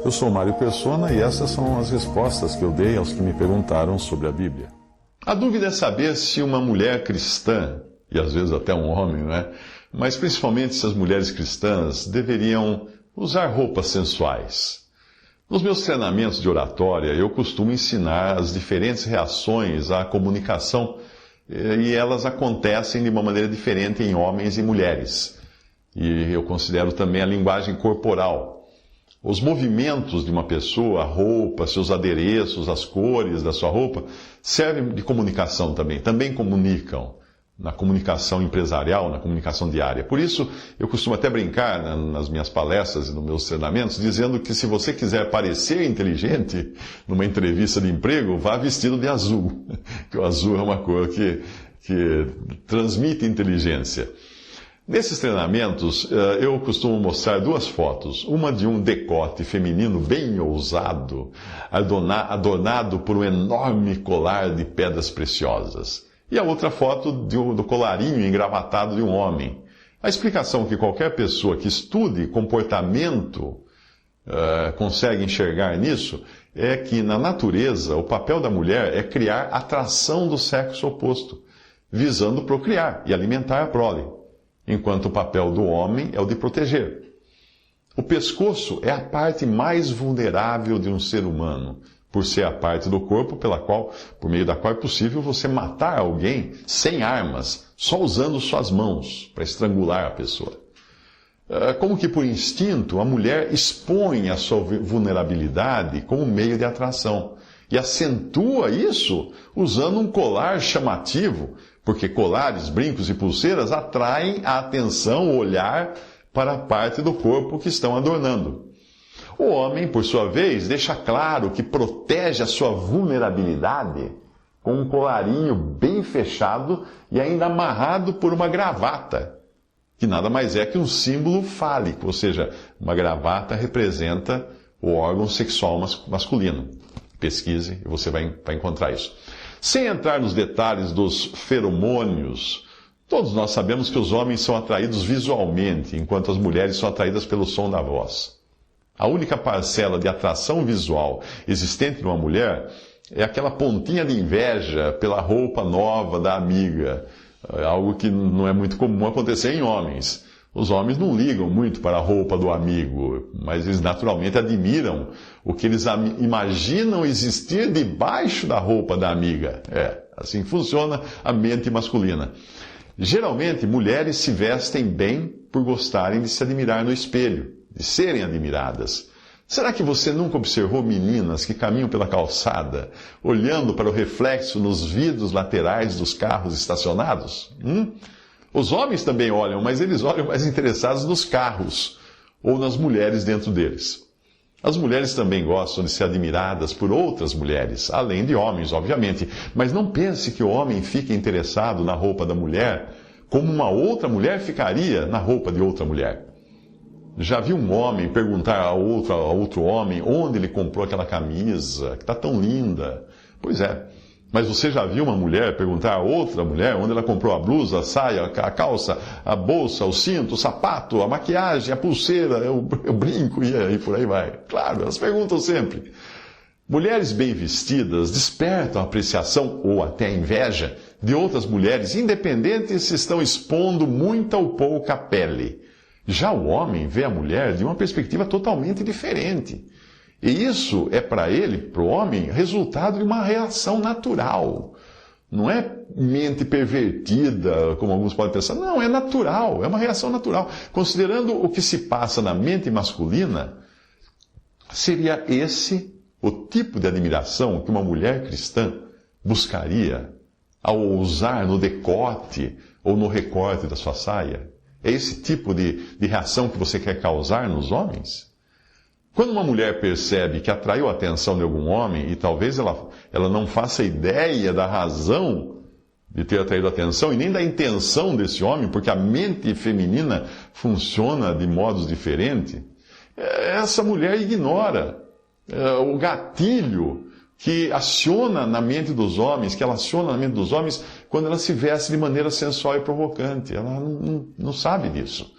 Eu sou Mário Persona e essas são as respostas que eu dei aos que me perguntaram sobre a Bíblia. A dúvida é saber se uma mulher cristã, e às vezes até um homem, não é? Mas principalmente se as mulheres cristãs deveriam usar roupas sensuais. Nos meus treinamentos de oratória, eu costumo ensinar as diferentes reações à comunicação, e elas acontecem de uma maneira diferente em homens e mulheres. E eu considero também a linguagem corporal. Os movimentos de uma pessoa, a roupa, seus adereços, as cores da sua roupa, servem de comunicação também comunicam na comunicação empresarial, na comunicação diária. Por isso, eu costumo até brincar nas minhas palestras e nos meus treinamentos, dizendo que se você quiser parecer inteligente numa entrevista de emprego, vá vestido de azul, que o azul é uma cor que transmite inteligência. Nesses treinamentos, eu costumo mostrar duas fotos. Uma de um decote feminino bem ousado, adornado por um enorme colar de pedras preciosas. E a outra foto do colarinho engravatado de um homem. A explicação que qualquer pessoa que estude comportamento consegue enxergar nisso é que, na natureza, o papel da mulher é criar atração do sexo oposto, visando procriar e alimentar a prole, enquanto o papel do homem é o de proteger. O pescoço é a parte mais vulnerável de um ser humano, por ser a parte do corpo por meio da qual é possível você matar alguém sem armas, só usando suas mãos para estrangular a pessoa. Como que por instinto, a mulher expõe a sua vulnerabilidade como meio de atração. E acentua isso usando um colar chamativo, porque colares, brincos e pulseiras atraem a atenção, o olhar para a parte do corpo que estão adornando. O homem, por sua vez, deixa claro que protege a sua vulnerabilidade com um colarinho bem fechado e ainda amarrado por uma gravata, que nada mais é que um símbolo fálico, ou seja, uma gravata representa o órgão sexual masculino. Pesquise e você vai encontrar isso. Sem entrar nos detalhes dos feromônios, todos nós sabemos que os homens são atraídos visualmente, enquanto as mulheres são atraídas pelo som da voz. A única parcela de atração visual existente numa mulher é aquela pontinha de inveja pela roupa nova da amiga, algo que não é muito comum acontecer em homens. Os homens não ligam muito para a roupa do amigo, mas eles naturalmente admiram o que eles imaginam existir debaixo da roupa da amiga. Assim funciona a mente masculina. Geralmente, mulheres se vestem bem por gostarem de se admirar no espelho, de serem admiradas. Será que você nunca observou meninas que caminham pela calçada, olhando para o reflexo nos vidros laterais dos carros estacionados? Os homens também olham, mas eles olham mais interessados nos carros ou nas mulheres dentro deles. As mulheres também gostam de ser admiradas por outras mulheres, além de homens, obviamente. Mas não pense que o homem fique interessado na roupa da mulher como uma outra mulher ficaria na roupa de outra mulher. Já viu um homem perguntar a outro homem onde ele comprou aquela camisa, que está tão linda? Pois é. Mas você já viu uma mulher perguntar a outra mulher onde ela comprou a blusa, a saia, a calça, a bolsa, o cinto, o sapato, a maquiagem, a pulseira, o brinco e aí por aí vai? Claro, elas perguntam sempre. Mulheres bem vestidas despertam a apreciação ou até a inveja de outras mulheres, independente se estão expondo muita ou pouca pele. Já o homem vê a mulher de uma perspectiva totalmente diferente. E isso é para ele, para o homem, resultado de uma reação natural. Não é mente pervertida, como alguns podem pensar. Não, é natural, é uma reação natural. Considerando o que se passa na mente masculina, seria esse o tipo de admiração que uma mulher cristã buscaria ao usar no decote ou no recorte da sua saia? É esse tipo de reação que você quer causar nos homens? Quando uma mulher percebe que atraiu a atenção de algum homem, e talvez ela não faça ideia da razão de ter atraído a atenção, e nem da intenção desse homem, porque a mente feminina funciona de modos diferentes, essa mulher ignora o gatilho que aciona na mente dos homens, quando ela se veste de maneira sensual e provocante. Ela não sabe disso.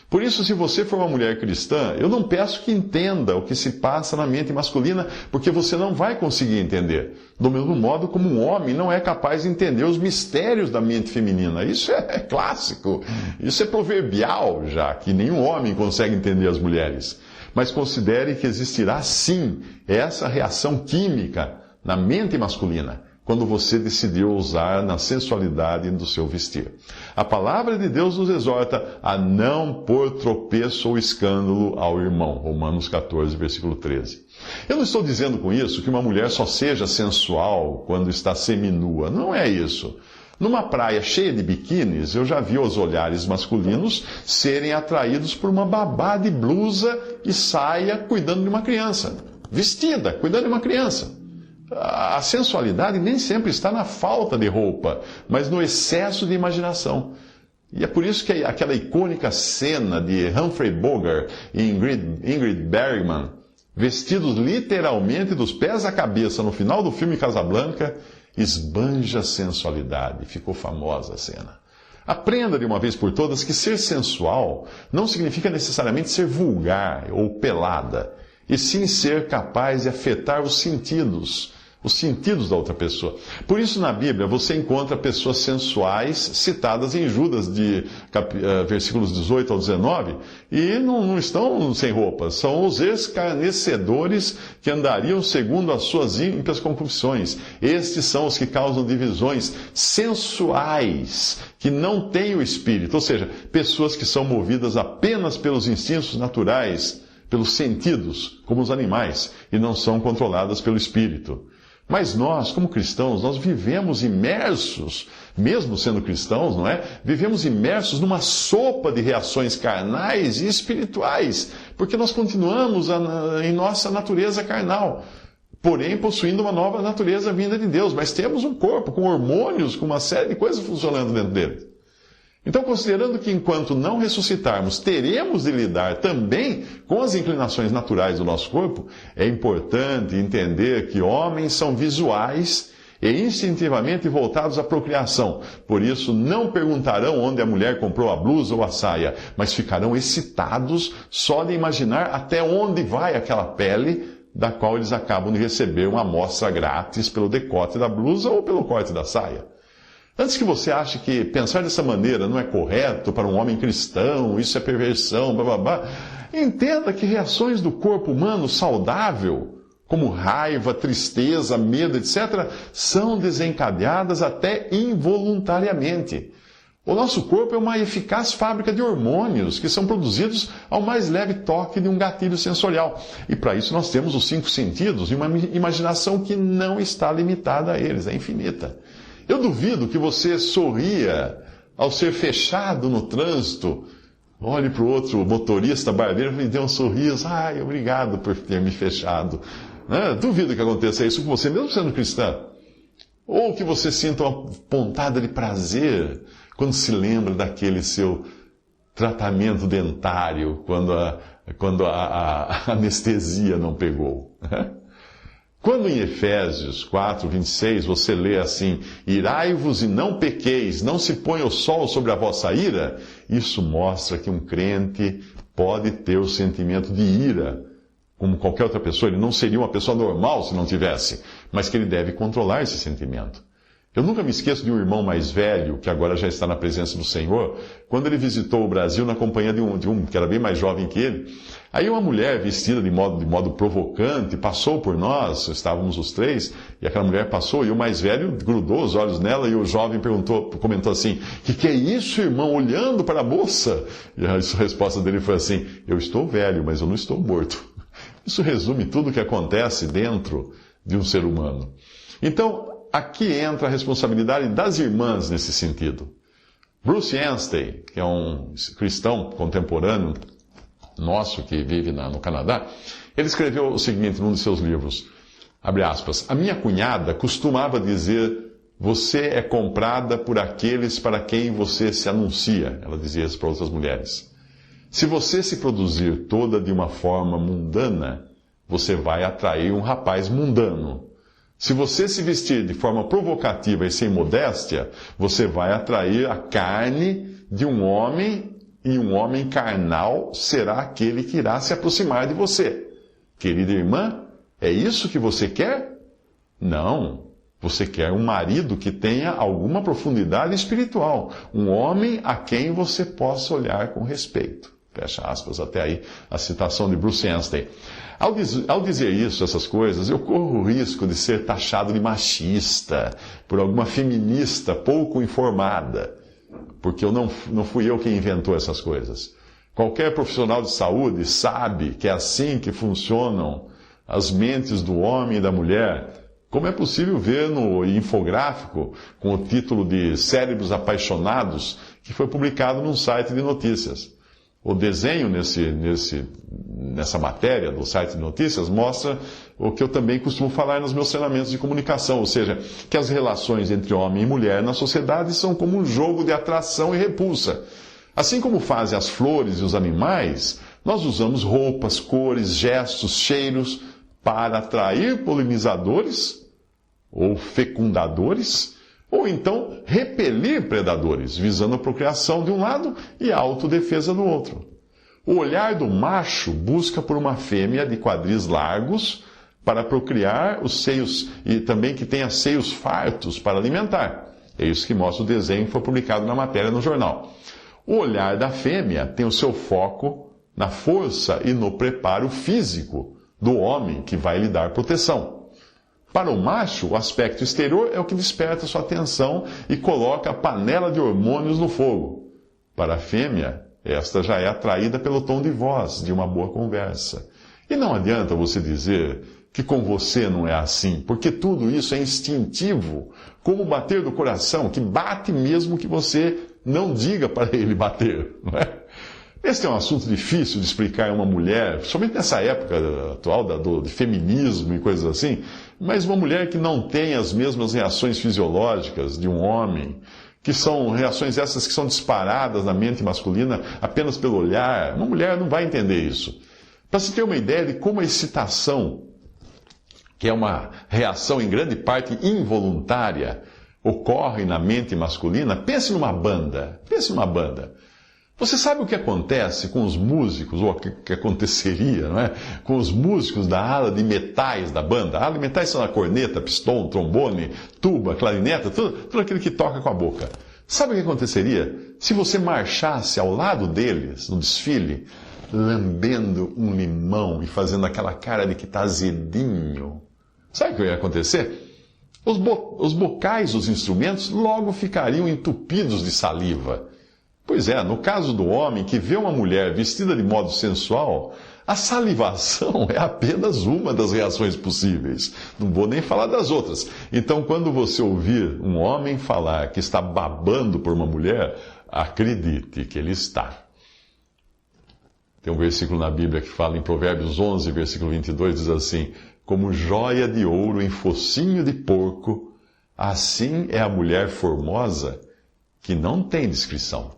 Por isso, se você for uma mulher cristã, eu não peço que entenda o que se passa na mente masculina, porque você não vai conseguir entender. Do mesmo modo como um homem não é capaz de entender os mistérios da mente feminina. Isso é clássico, isso é proverbial já, que nenhum homem consegue entender as mulheres. Mas considere que existirá sim essa reação química na mente masculina, quando você decidiu usar na sensualidade do seu vestir. A palavra de Deus nos exorta a não pôr tropeço ou escândalo ao irmão. Romanos 14, versículo 13. Eu não estou dizendo com isso que uma mulher só seja sensual quando está seminua. Não é isso. Numa praia cheia de biquínis, eu já vi os olhares masculinos serem atraídos por uma babá de blusa e saia cuidando de uma criança. Vestida, cuidando de uma criança. A sensualidade nem sempre está na falta de roupa, mas no excesso de imaginação. E é por isso que aquela icônica cena de Humphrey Bogart e Ingrid Bergman, vestidos literalmente dos pés à cabeça no final do filme Casablanca, esbanja sensualidade. Ficou famosa a cena. Aprenda de uma vez por todas que ser sensual não significa necessariamente ser vulgar ou pelada, e sim ser capaz de afetar os sentidos da outra pessoa. Por isso, na Bíblia, você encontra pessoas sensuais citadas em Judas, versículos 18 ao 19, e não estão sem roupas. São os escarnecedores que andariam segundo as suas ímpias concupisções. Estes são os que causam divisões sensuais, que não têm o Espírito, ou seja, pessoas que são movidas apenas pelos instintos naturais, pelos sentidos, como os animais, e não são controladas pelo Espírito. Mas nós, como cristãos, nós vivemos imersos, mesmo sendo cristãos, não é? Vivemos imersos numa sopa de reações carnais e espirituais, porque nós continuamos em nossa natureza carnal, porém possuindo uma nova natureza vinda de Deus. Mas temos um corpo com hormônios, com uma série de coisas funcionando dentro dele. Então, considerando que enquanto não ressuscitarmos, teremos de lidar também com as inclinações naturais do nosso corpo, é importante entender que homens são visuais e instintivamente voltados à procriação. Por isso, não perguntarão onde a mulher comprou a blusa ou a saia, mas ficarão excitados só de imaginar até onde vai aquela pele da qual eles acabam de receber uma amostra grátis pelo decote da blusa ou pelo corte da saia. Antes que você ache que pensar dessa maneira não é correto para um homem cristão, isso é perversão, blá blá blá, entenda que reações do corpo humano saudável, como raiva, tristeza, medo, etc., são desencadeadas até involuntariamente. O nosso corpo é uma eficaz fábrica de hormônios que são produzidos ao mais leve toque de um gatilho sensorial. E para isso nós temos os 5 sentidos e uma imaginação que não está limitada a eles, é infinita. Eu duvido que você sorria ao ser fechado no trânsito. Olhe para o outro motorista barbeiro e dê um sorriso. Ai, obrigado por ter me fechado. Duvido que aconteça isso com você, mesmo sendo cristã. Ou que você sinta uma pontada de prazer quando se lembra daquele seu tratamento dentário, quando a anestesia não pegou. Quando em Efésios 4, 26, você lê assim: irai-vos e não pequeis, não se ponha o sol sobre a vossa ira, isso mostra que um crente pode ter o sentimento de ira, como qualquer outra pessoa. Ele não seria uma pessoa normal se não tivesse, mas que ele deve controlar esse sentimento. Eu nunca me esqueço de um irmão mais velho, que agora já está na presença do Senhor, quando ele visitou o Brasil na companhia de um que era bem mais jovem que ele. Aí uma mulher vestida de modo provocante passou por nós, estávamos os 3, e aquela mulher passou, e o mais velho grudou os olhos nela, e o jovem comentou assim: que é isso, irmão, olhando para a moça? E a resposta dele foi assim: eu estou velho, mas eu não estou morto. Isso resume tudo o que acontece dentro de um ser humano. Então, aqui entra a responsabilidade das irmãs nesse sentido. Bruce Anstey, que é um cristão contemporâneo nosso que vive no Canadá, ele escreveu o seguinte num de seus livros, abre aspas: a minha cunhada costumava dizer: você é comprada por aqueles para quem você se anuncia. Ela dizia isso para outras mulheres. Se você se produzir toda de uma forma mundana, você vai atrair um rapaz mundano. Se você se vestir de forma provocativa e sem modéstia, você vai atrair a carne de um homem e um homem carnal será aquele que irá se aproximar de você. Querida irmã, é isso que você quer? Não. Você quer um marido que tenha alguma profundidade espiritual, um homem a quem você possa olhar com respeito. Fecha aspas, até aí a citação de Bruce Anstey. Ao dizer isso, essas coisas, eu corro o risco de ser taxado de machista por alguma feminista pouco informada, porque não fui eu quem inventou essas coisas. Qualquer profissional de saúde sabe que é assim que funcionam as mentes do homem e da mulher, como é possível ver no infográfico com o título de Cérebros Apaixonados, que foi publicado num site de notícias. O desenho nessa matéria do site de notícias mostra o que eu também costumo falar nos meus treinamentos de comunicação, ou seja, que as relações entre homem e mulher na sociedade são como um jogo de atração e repulsa. Assim como fazem as flores e os animais, nós usamos roupas, cores, gestos, cheiros para atrair polinizadores ou fecundadores, ou então repelir predadores, visando a procriação de um lado e a autodefesa do outro. O olhar do macho busca por uma fêmea de quadris largos para procriar os seios e também que tenha seios fartos para alimentar. É isso que mostra o desenho que foi publicado na matéria no jornal. O olhar da fêmea tem o seu foco na força e no preparo físico do homem que vai lhe dar proteção. Para o macho, o aspecto exterior é o que desperta sua atenção e coloca a panela de hormônios no fogo. Para a fêmea, esta já é atraída pelo tom de voz de uma boa conversa. E não adianta você dizer que com você não é assim, porque tudo isso é instintivo, como o bater do coração, que bate mesmo que você não diga para ele bater, não é? Este é um assunto difícil de explicar a uma mulher, somente nessa época atual de feminismo e coisas assim, mas uma mulher que não tem as mesmas reações fisiológicas de um homem, que são reações essas que são disparadas na mente masculina apenas pelo olhar, uma mulher não vai entender isso. Para se ter uma ideia de como a excitação, que é uma reação em grande parte involuntária, ocorre na mente masculina, pense numa banda. Você sabe o que acontece com os músicos, ou o que aconteceria, não é? Com os músicos da ala de metais da banda? A ala de metais são a corneta, pistão, trombone, tuba, clarineta, tudo aquilo que toca com a boca. Sabe o que aconteceria se você marchasse ao lado deles, no desfile, lambendo um limão e fazendo aquela cara de que está azedinho? Sabe o que ia acontecer? Os bocais dos instrumentos logo ficariam entupidos de saliva. Pois é, no caso do homem que vê uma mulher vestida de modo sensual, a salivação é apenas uma das reações possíveis. Não vou nem falar das outras. Então, quando você ouvir um homem falar que está babando por uma mulher, acredite que ele está. Tem um versículo na Bíblia que fala em Provérbios 11, versículo 22, diz assim: como joia de ouro em focinho de porco, assim é a mulher formosa que não tem descrição.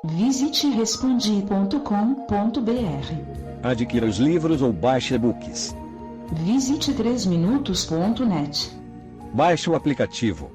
Visite respondi.com.br. Adquira os livros ou baixe e-books. Visite 3minutos.net. Baixe o aplicativo.